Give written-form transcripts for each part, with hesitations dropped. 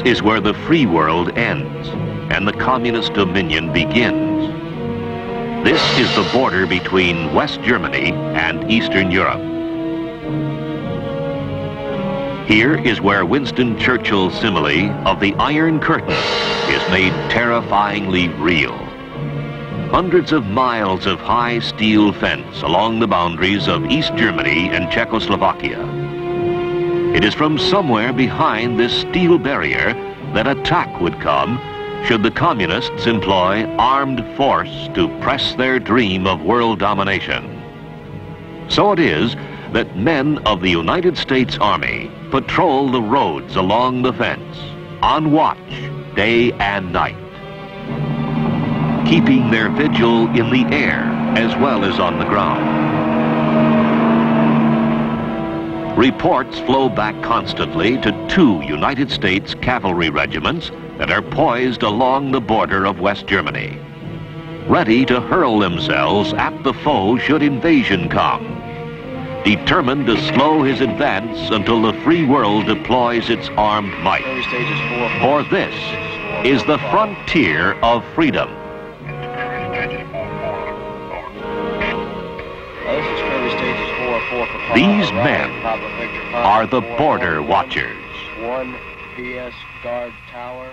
is where the free world ends and the communist dominion begins. This is the border between West Germany and Eastern Europe. Here is where Winston Churchill's simile of the Iron Curtain is made terrifyingly real. Hundreds of miles of high steel fence along the boundaries of East Germany and Czechoslovakia. It is from somewhere behind this steel barrier that attack would come should the communists employ armed force to press their dream of world domination. So it is that men of the United States Army patrol the roads along the fence, on watch day and night, keeping their vigil in the air as well as on the ground. Reports flow back constantly to 2 United States cavalry regiments that are poised along the border of West Germany, ready to hurl themselves at the foe should invasion come, determined to slow his advance until the free world deploys its armed might. For this is the frontier of freedom. These men are the border watchers. 1 PS guard tower.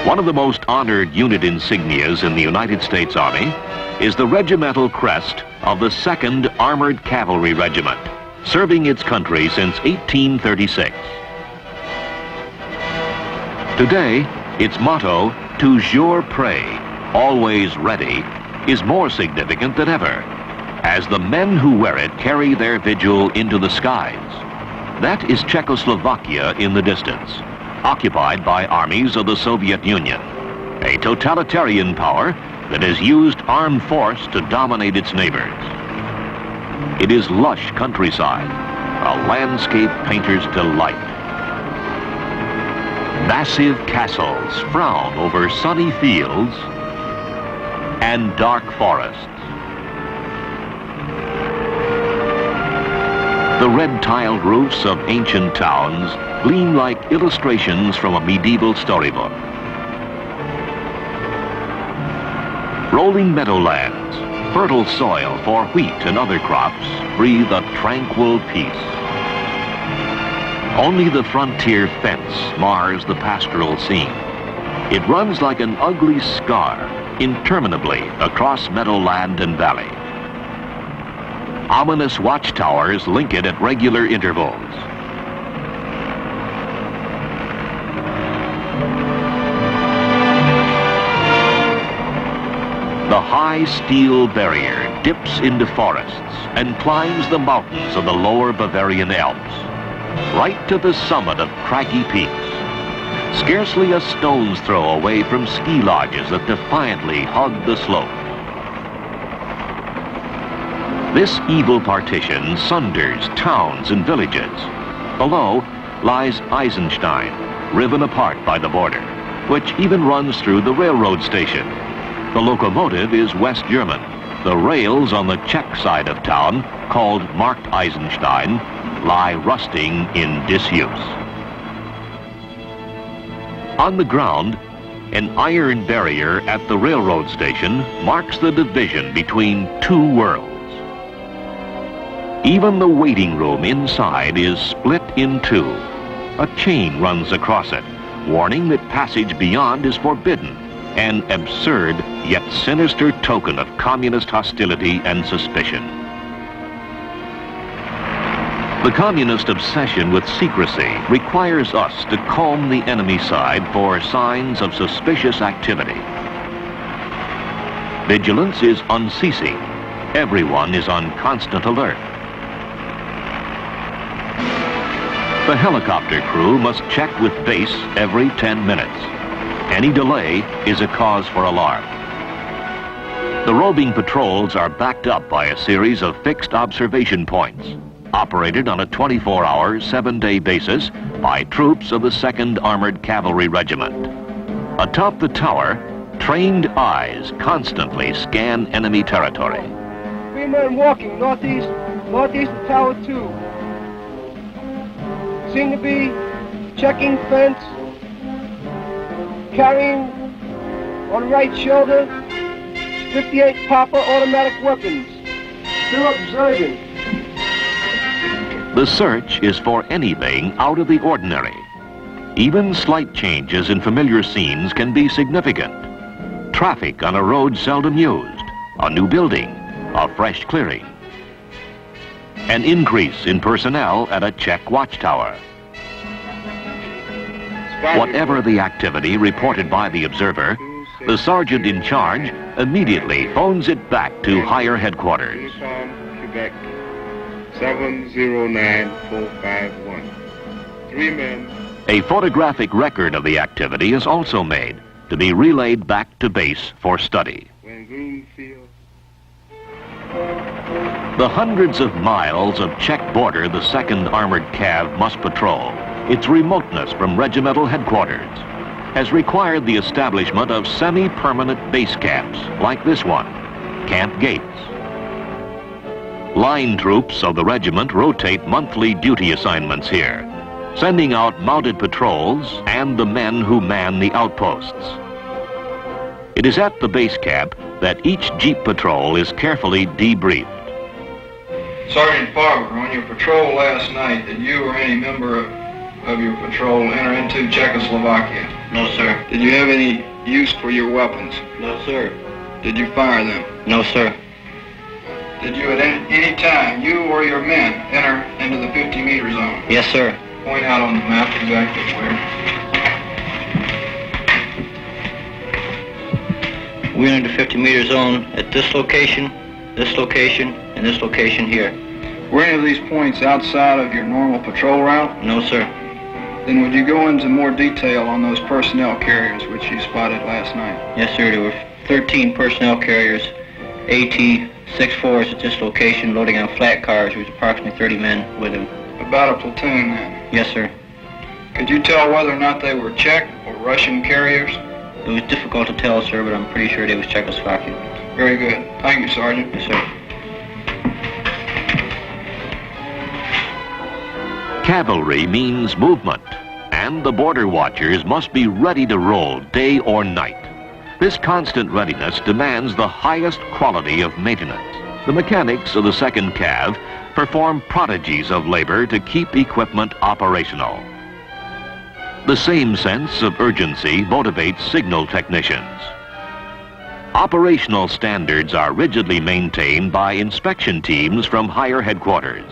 One of the most honored unit insignias in the United States Army is the regimental crest of the 2nd Armored Cavalry Regiment, serving its country since 1836. Today, its motto, toujours prêt, always ready, is more significant than ever, as the men who wear it carry their vigil into the skies. That is Czechoslovakia in the distance, occupied by armies of the Soviet Union, a totalitarian power that has used armed force to dominate its neighbors. It is lush countryside, a landscape painter's delight. Massive castles frown over sunny fields and dark forests. The red-tiled roofs of ancient towns gleam like illustrations from a medieval storybook. Rolling meadowlands, fertile soil for wheat and other crops, breathe a tranquil peace. Only the frontier fence mars the pastoral scene. It runs like an ugly scar, interminably across meadowland and valley. Ominous watchtowers link it at regular intervals. The high steel barrier dips into forests and climbs the mountains of the lower Bavarian Alps, right to the summit of craggy peaks, scarcely a stone's throw away from ski lodges that defiantly hug the slope. This evil partition sunders towns and villages. Below lies Eisenstein, riven apart by the border, which even runs through the railroad station. The locomotive is West German. The rails on the Czech side of town, called Markt Eisenstein, lie rusting in disuse. On the ground, an iron barrier at the railroad station marks the division between 2 worlds. Even the waiting room inside is split in 2. A chain runs across it, warning that passage beyond is forbidden, an absurd yet sinister token of communist hostility and suspicion. The communist obsession with secrecy requires us to comb the enemy side for signs of suspicious activity. Vigilance is unceasing. Everyone is on constant alert. The helicopter crew must check with base every 10 minutes. Any delay is a cause for alarm. The roving patrols are backed up by a series of fixed observation points, operated on a 24-hour, 7-day basis by troops of the 2nd Armored Cavalry Regiment. Atop the tower, trained eyes constantly scan enemy territory. 3 men walking northeast of Tower 2. Seem to be checking fence, carrying on the right shoulder 58 Popper automatic weapons. Still observing. The search is for anything out of the ordinary. Even slight changes in familiar scenes can be significant. Traffic on a road seldom used, a new building, a fresh clearing. An increase in personnel at a Czech watchtower. Whatever the activity reported by the observer, the sergeant in charge immediately phones it back to higher headquarters. Quebec 709451. 3 men. A photographic record of the activity is also made to be relayed back to base for study. When Greenfield. The hundreds of miles of Czech border the 2nd Armored Cav must patrol, its remoteness from regimental headquarters, has required the establishment of semi-permanent base camps like this one, Camp Gates. Line troops of the regiment rotate monthly duty assignments here, sending out mounted patrols and the men who man the outposts. It is at the base camp that each jeep patrol is carefully debriefed. Sergeant Farber, on your patrol last night, did you or any member of your patrol enter into Czechoslovakia? No, sir. Did you have any use for your weapons? No, sir. Did you fire them? No, sir. Did you at any time, you or your men, enter into the 50-meter zone? Yes, sir. Point out on the map exactly where. We entered the 50-meter zone at this location, and this location here. Were any of these points outside of your normal patrol route? No, sir. Then would you go into more detail on those personnel carriers which you spotted last night? Yes, sir. There were 13 personnel carriers, AT-64s at this location, loading on flat cars. There was approximately 30 men with them. About a platoon, then? Yes, sir. Could you tell whether or not they were Czech or Russian carriers? It was difficult to tell, sir, but I'm pretty sure they was Czechoslovakian. Very good. Thank you, Sergeant. Yes, sir. Cavalry means movement, and the border watchers must be ready to roll day or night. This constant readiness demands the highest quality of maintenance. The mechanics of the 2nd Cav perform prodigies of labor to keep equipment operational. The same sense of urgency motivates signal technicians. Operational standards are rigidly maintained by inspection teams from higher headquarters.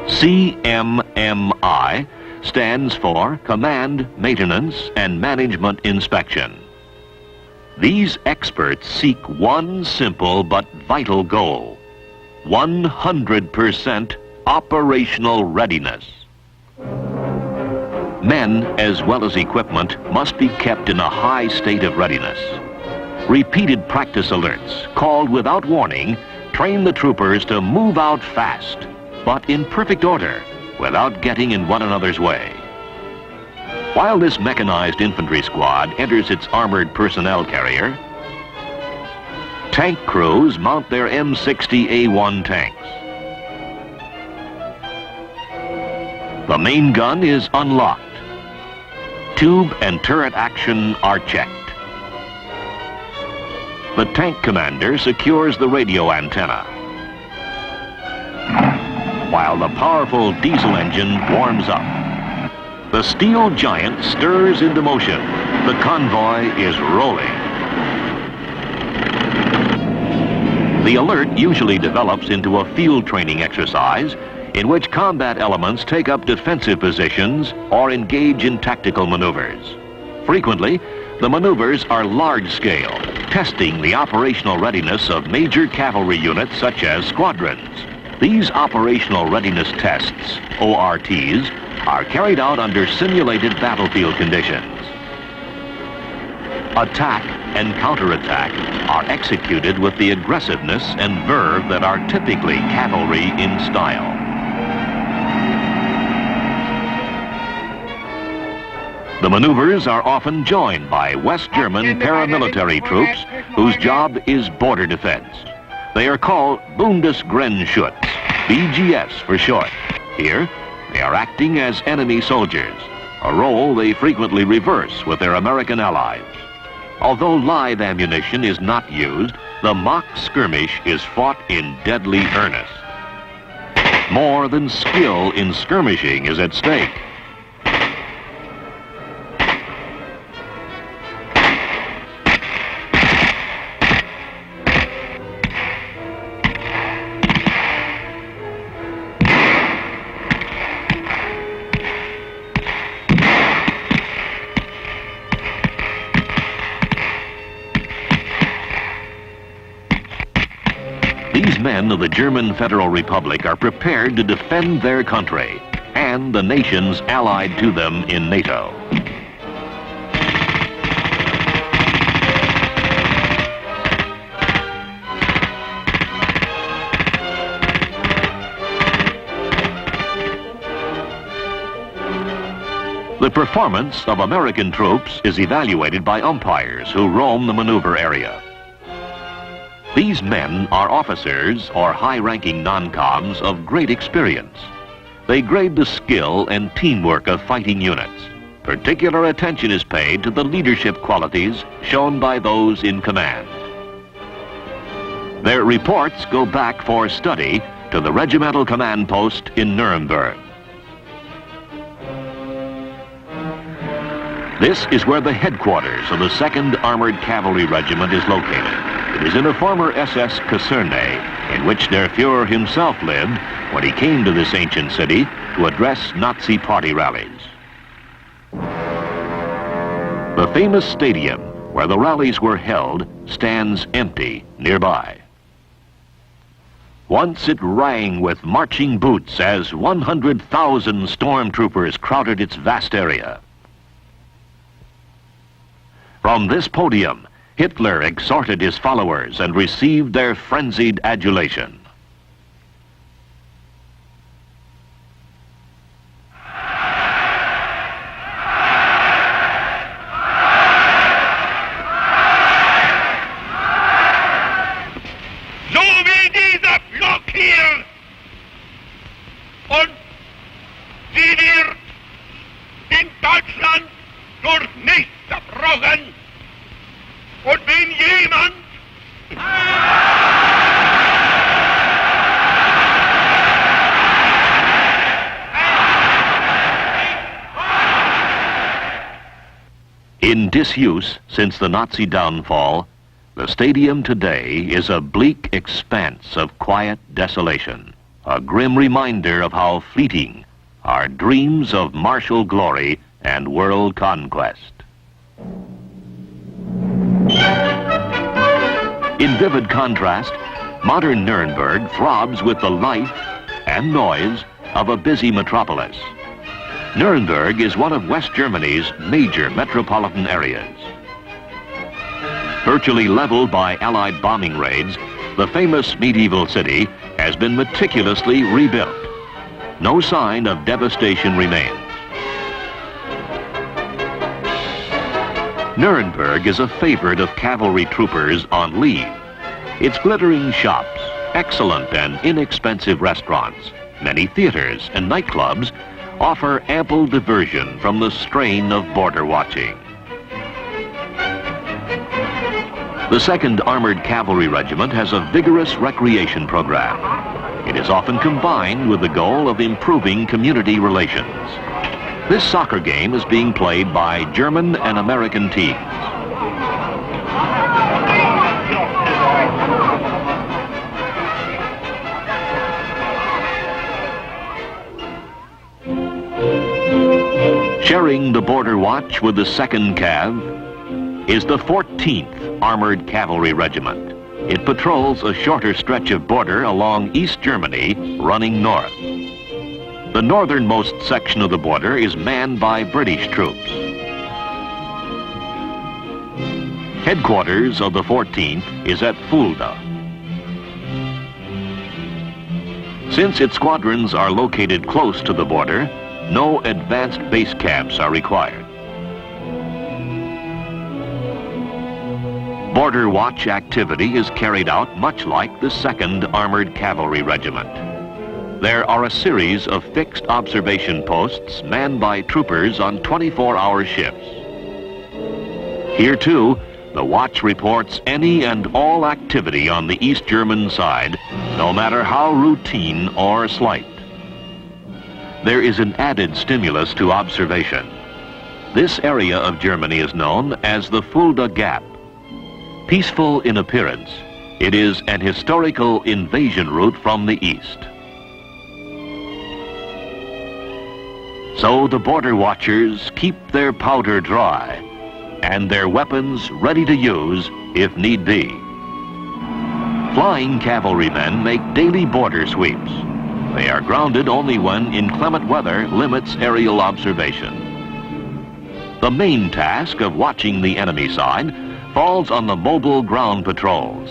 CMMI stands for Command, Maintenance, and Management Inspection. These experts seek one simple but vital goal: 100% operational readiness. Men, as well as equipment, must be kept in a high state of readiness. Repeated practice alerts, called without warning, train the troopers to move out fast, but in perfect order, without getting in one another's way. While this mechanized infantry squad enters its armored personnel carrier, tank crews mount their M60A1 tanks. The main gun is unlocked. Tube and turret action are checked. The tank commander secures the radio antenna, while the powerful diesel engine warms up. The steel giant stirs into motion. The convoy is rolling. The alert usually develops into a field training exercise in which combat elements take up defensive positions or engage in tactical maneuvers. Frequently, the maneuvers are large-scale, testing the operational readiness of major cavalry units such as squadrons. These operational readiness tests, ORTs, are carried out under simulated battlefield conditions. Attack and counterattack are executed with the aggressiveness and verve that are typically cavalry in style. The maneuvers are often joined by West German paramilitary troops whose job is border defense. They are called Bundesgrenzschutz, BGS for short. Here, they are acting as enemy soldiers, a role they frequently reverse with their American allies. Although live ammunition is not used, the mock skirmish is fought in deadly earnest. More than skill in skirmishing is at stake. These men of the German Federal Republic are prepared to defend their country and the nations allied to them in NATO. The performance of American troops is evaluated by umpires who roam the maneuver area. These men are officers or high-ranking non-coms of great experience. They grade the skill and teamwork of fighting units. Particular attention is paid to the leadership qualities shown by those in command. Their reports go back for study to the regimental command post in Nuremberg. This is where the headquarters of the 2nd Armored Cavalry Regiment is located. It is in a former SS Kaserne in which Der Fuhrer himself lived when he came to this ancient city to address Nazi party rallies. The famous stadium where the rallies were held stands empty nearby. Once it rang with marching boots as 100,000 stormtroopers crowded its vast area. From this podium, Hitler exhorted his followers and received their frenzied adulation. So wie dieser Block hier und sie wird in Deutschland durch nichts zerbrochen. Und wenn jemand in disuse since the Nazi downfall, the stadium today is a bleak expanse of quiet desolation, a grim reminder of how fleeting are dreams of martial glory and world conquest. In vivid contrast, modern Nuremberg throbs with the life and noise of a busy metropolis. Nuremberg is one of West Germany's major metropolitan areas. Virtually leveled by Allied bombing raids, the famous medieval city has been meticulously rebuilt. No sign of devastation remains. Nuremberg is a favorite of cavalry troopers on leave. Its glittering shops, excellent and inexpensive restaurants, many theaters and nightclubs offer ample diversion from the strain of border watching. The 2nd Armored Cavalry Regiment has a vigorous recreation program. It is often combined with the goal of improving community relations. This soccer game is being played by German and American teams. Sharing the border watch with the 2nd Cav is the 14th Armored Cavalry Regiment. It patrols a shorter stretch of border along East Germany, running north. The northernmost section of the border is manned by British troops. Headquarters of the 14th is at Fulda. Since its squadrons are located close to the border, no advanced base camps are required. Border watch activity is carried out much like the 2nd Armored Cavalry Regiment. There are a series of fixed observation posts manned by troopers on 24-hour shifts. Here, too, the watch reports any and all activity on the East German side, no matter how routine or slight. There is an added stimulus to observation. This area of Germany is known as the Fulda Gap. Peaceful in appearance, it is an historical invasion route from the east. So the border watchers keep their powder dry and their weapons ready to use if need be. Flying cavalrymen make daily border sweeps. They are grounded only when inclement weather limits aerial observation. The main task of watching the enemy side falls on the mobile ground patrols.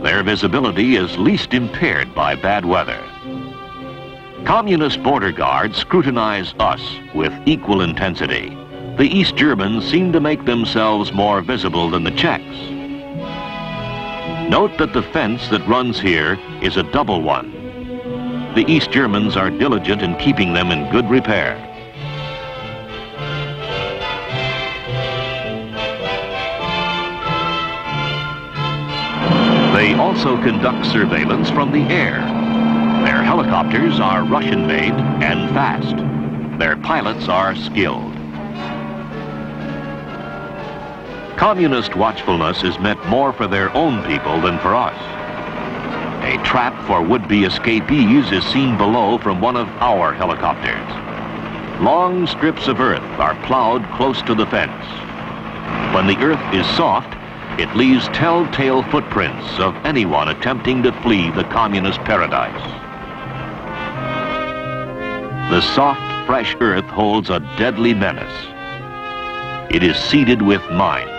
Their visibility is least impaired by bad weather. Communist border guards scrutinize us with equal intensity. The East Germans seem to make themselves more visible than the Czechs. Note that the fence that runs here is a double one. The East Germans are diligent in keeping them in good repair. They also conduct surveillance from the air. Their helicopters are Russian-made and fast. Their pilots are skilled. Communist watchfulness is meant more for their own people than for us. A trap for would-be escapees is seen below from one of our helicopters. Long strips of earth are plowed close to the fence. When the earth is soft, it leaves telltale footprints of anyone attempting to flee the communist paradise. The soft, fresh earth holds a deadly menace. It is seeded with mines.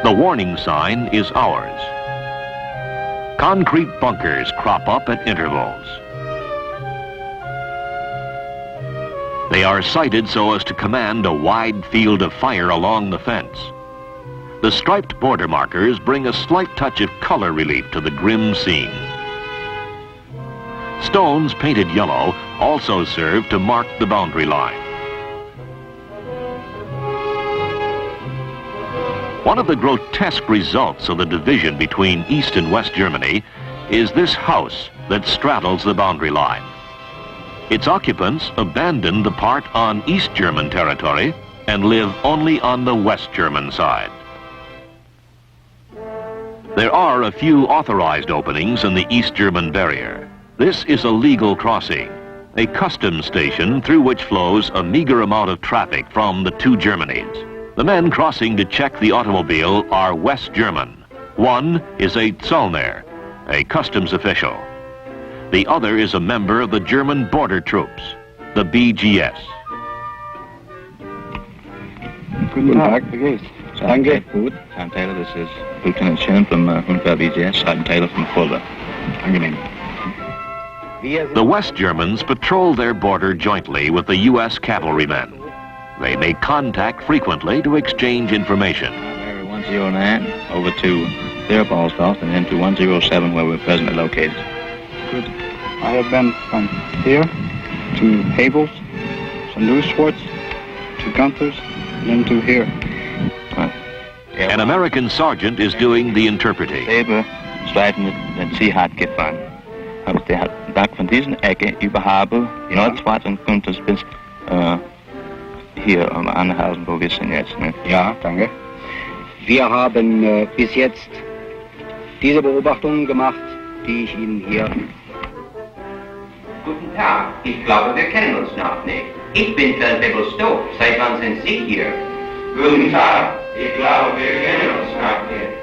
The warning sign is ours. Concrete bunkers crop up at intervals. They are sited so as to command a wide field of fire along the fence. The striped border markers bring a slight touch of color relief to the grim scene. Stones painted yellow also serve to mark the boundary line. One of the grotesque results of the division between East and West Germany is this house that straddles the boundary line. Its occupants abandoned the part on East German territory and live only on the West German side. There are a few authorized openings in the East German barrier. This is a legal crossing, a customs station through which flows a meager amount of traffic from the two Germanies. The men crossing to check the automobile are West German. One is a Zollner, a customs official. The other is a member of the German border troops, the BGS. Guten Tag, wie geht's? Danke. Gut. I'm Taylor, this is Lieutenant Shin from Hunter BGS. I'm Taylor from Fulda. Angenehm. The West Germans patrol their border jointly with the U.S. cavalrymen. They make contact frequently to exchange information. 109 over to Theobaldstoft and then to 107 where we're presently located. Good. I have been from here to Habels, to Newswartz, to Gunther's, and then to here. An American sergeant is doing the interpreting. Selbe Streiten den Sie hat gefahren. Aber der hat Tag von diesen Ecke überhaupt die Nordschwarz und kommt es bis hier am Anhausen, wo wir sind jetzt. Ne? Ja, danke. Wir haben bis jetzt diese Beobachtungen gemacht, die ich Ihnen hier... Guten Tag, ich glaube, wir kennen uns noch nicht. Ich bin Feldwebel Stoff. Seit wann sind Sie hier? Guten Tag, ich glaube, wir kennen uns noch nicht.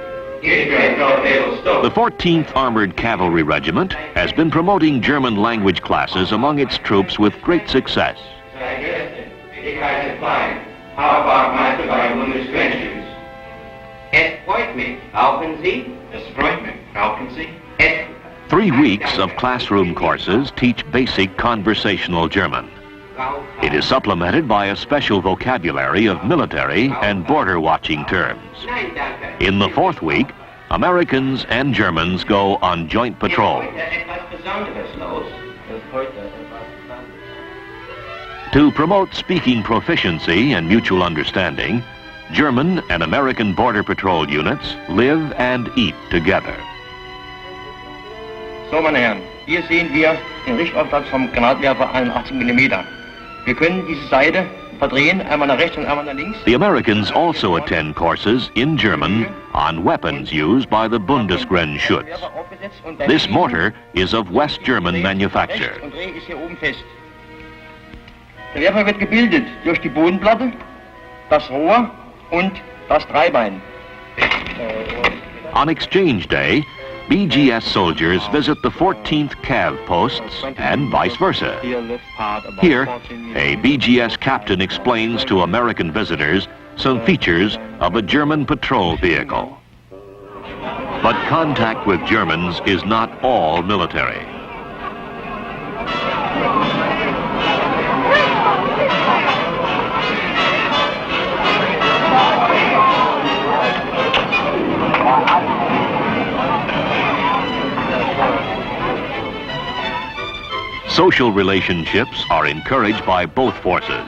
The 14th Armored Cavalry Regiment has been promoting German language classes among its troops with great success. How about my Bundesgrenzschutz? Es freut mich. Rauchen Sie? Es freut mich. Rauchen Sie? 3 weeks of classroom courses teach basic conversational German. It is supplemented by a special vocabulary of military and border watching terms. In the 4th week, Americans and Germans go on joint patrol. To promote speaking proficiency and mutual understanding, German and American Border Patrol units live and eat together. So, meine Herren, hier sehen wir den Richtauftakt vom Granatwerfer 81 mm. Wir können diese Seite verdrehen, einmal nach rechts und einmal nach links. The Americans also attend courses in German on weapons used by the Bundesgrenzschutz. This mortar is of West German manufacture. Der Werfer wird gebildet durch die Bodenplatte, das Rohr und das Dreibein. On exchange day, BGS soldiers visit the 14th Cav posts and vice versa. Here, a BGS captain explains to American visitors some features of a German patrol vehicle. But contact with Germans is not all military. Social relationships are encouraged by both forces.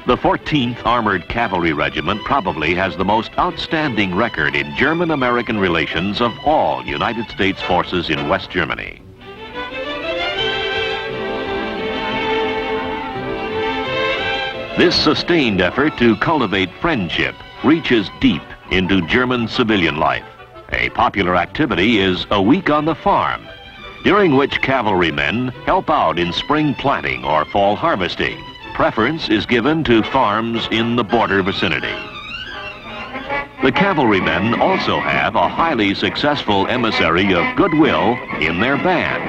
The 14th Armored Cavalry Regiment probably has the most outstanding record in German-American relations of all United States forces in West Germany. This sustained effort to cultivate friendship reaches deep into German civilian life. A popular activity is a week on the farm, during which cavalrymen help out in spring planting or fall harvesting. Preference is given to farms in the border vicinity. The cavalrymen also have a highly successful emissary of goodwill in their band.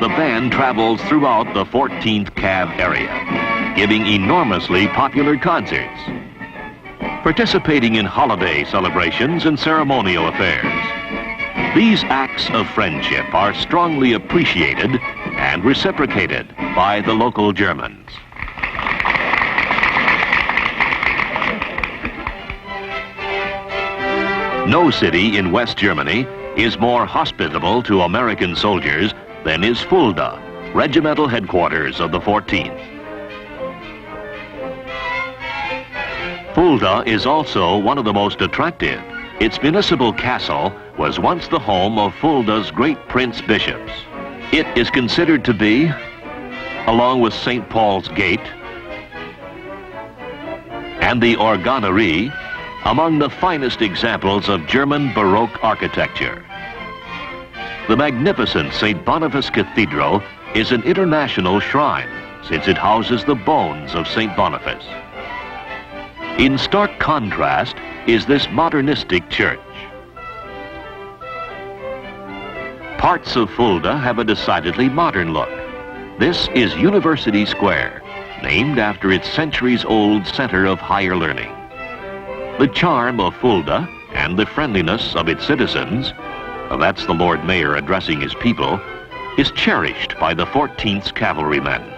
The band travels throughout the 14th Cav area, giving enormously popular concerts, participating in holiday celebrations and ceremonial affairs. These acts of friendship are strongly appreciated and reciprocated by the local Germans. No city in West Germany is more hospitable to American soldiers than is Fulda, regimental headquarters of the 14th. Fulda is also one of the most attractive. Its municipal castle was once the home of Fulda's great prince bishops. It is considered to be, along with St. Paul's Gate and the Organerie, among the finest examples of German Baroque architecture. The magnificent St. Boniface Cathedral is an international shrine, since it houses the bones of St. Boniface. In stark contrast is this modernistic church. Parts of Fulda have a decidedly modern look. This is University Square, named after its centuries-old center of higher learning. The charm of Fulda and the friendliness of its citizens, that's the Lord Mayor addressing his people, is cherished by the 14th Cavalrymen.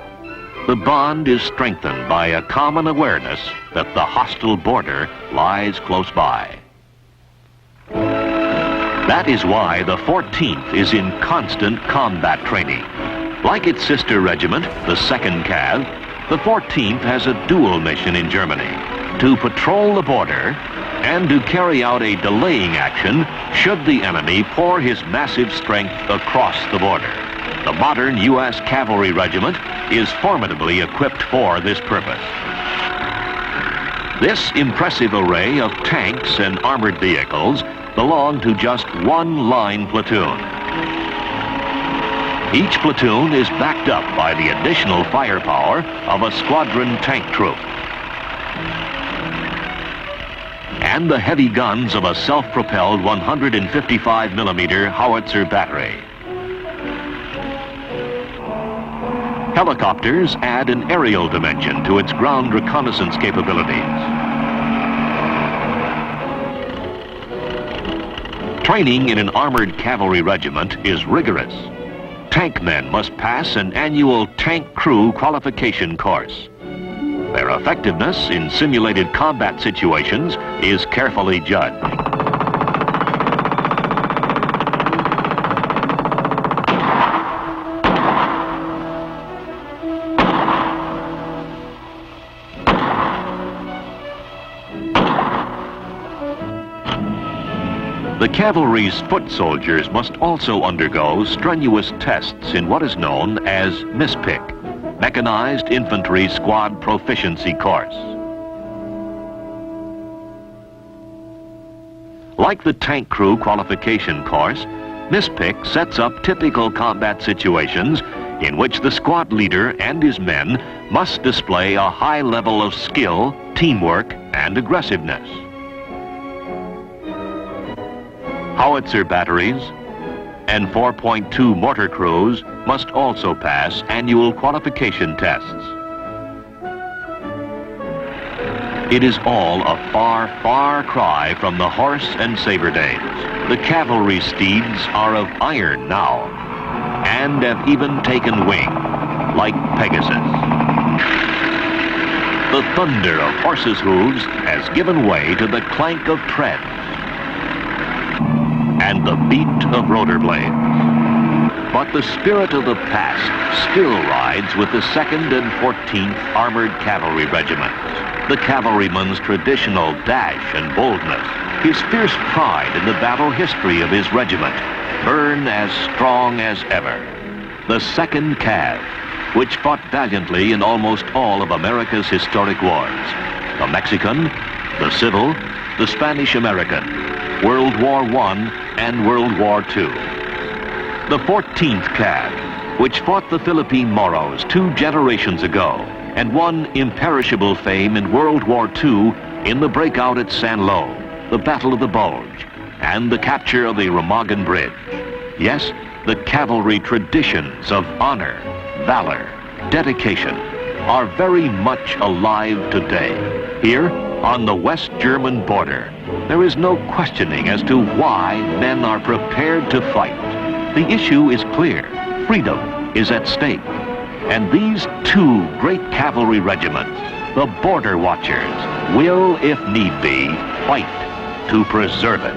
The bond is strengthened by a common awareness that the hostile border lies close by. That is why the 14th is in constant combat training. Like its sister regiment, the 2nd Cav, the 14th has a dual mission in Germany: to patrol the border and to carry out a delaying action should the enemy pour his massive strength across the border. The modern U.S. Cavalry Regiment is formidably equipped for this purpose. This impressive array of tanks and armored vehicles belong to just one line platoon. Each platoon is backed up by the additional firepower of a squadron tank troop. and the heavy guns of a self-propelled 155mm howitzer battery. Helicopters add an aerial dimension to its ground reconnaissance capabilities. Training in an armored cavalry regiment is rigorous. Tank men must pass an annual tank crew qualification course. Their effectiveness in simulated combat situations is carefully judged. The cavalry's foot soldiers must also undergo strenuous tests in what is known as MISPIC, Mechanized Infantry Squad Proficiency Course. Like the tank crew qualification course, MISPIC sets up typical combat situations in which the squad leader and his men must display a high level of skill, teamwork, and aggressiveness. Howitzer batteries and 4.2 mortar crews must also pass annual qualification tests. It is all a far, far cry from the horse and saber days. The cavalry steeds are of iron now, and have even taken wing, like Pegasus. The thunder of horses' hooves has given way to the clank of treads and the beat of rotor blades. But the spirit of the past still rides with the 2nd and 14th Armored Cavalry Regiments. The cavalryman's traditional dash and boldness, his fierce pride in the battle history of his regiment, burn as strong as ever. The 2nd Cav, which fought valiantly in almost all of America's historic wars. The Mexican, the Civil, the Spanish-American, World War I and World War II. The 14th Cav, which fought the Philippine Moros 2 generations ago and won imperishable fame in World War II in the breakout at San Lo, the Battle of the Bulge, and the capture of the Remagen Bridge. Yes, the cavalry traditions of honor, valor, dedication are very much alive today. Here, on the West German border, there is no questioning as to why men are prepared to fight. The issue is clear. Freedom is at stake. And these 2 great cavalry regiments, the Border Watchers, will, if need be, fight to preserve it.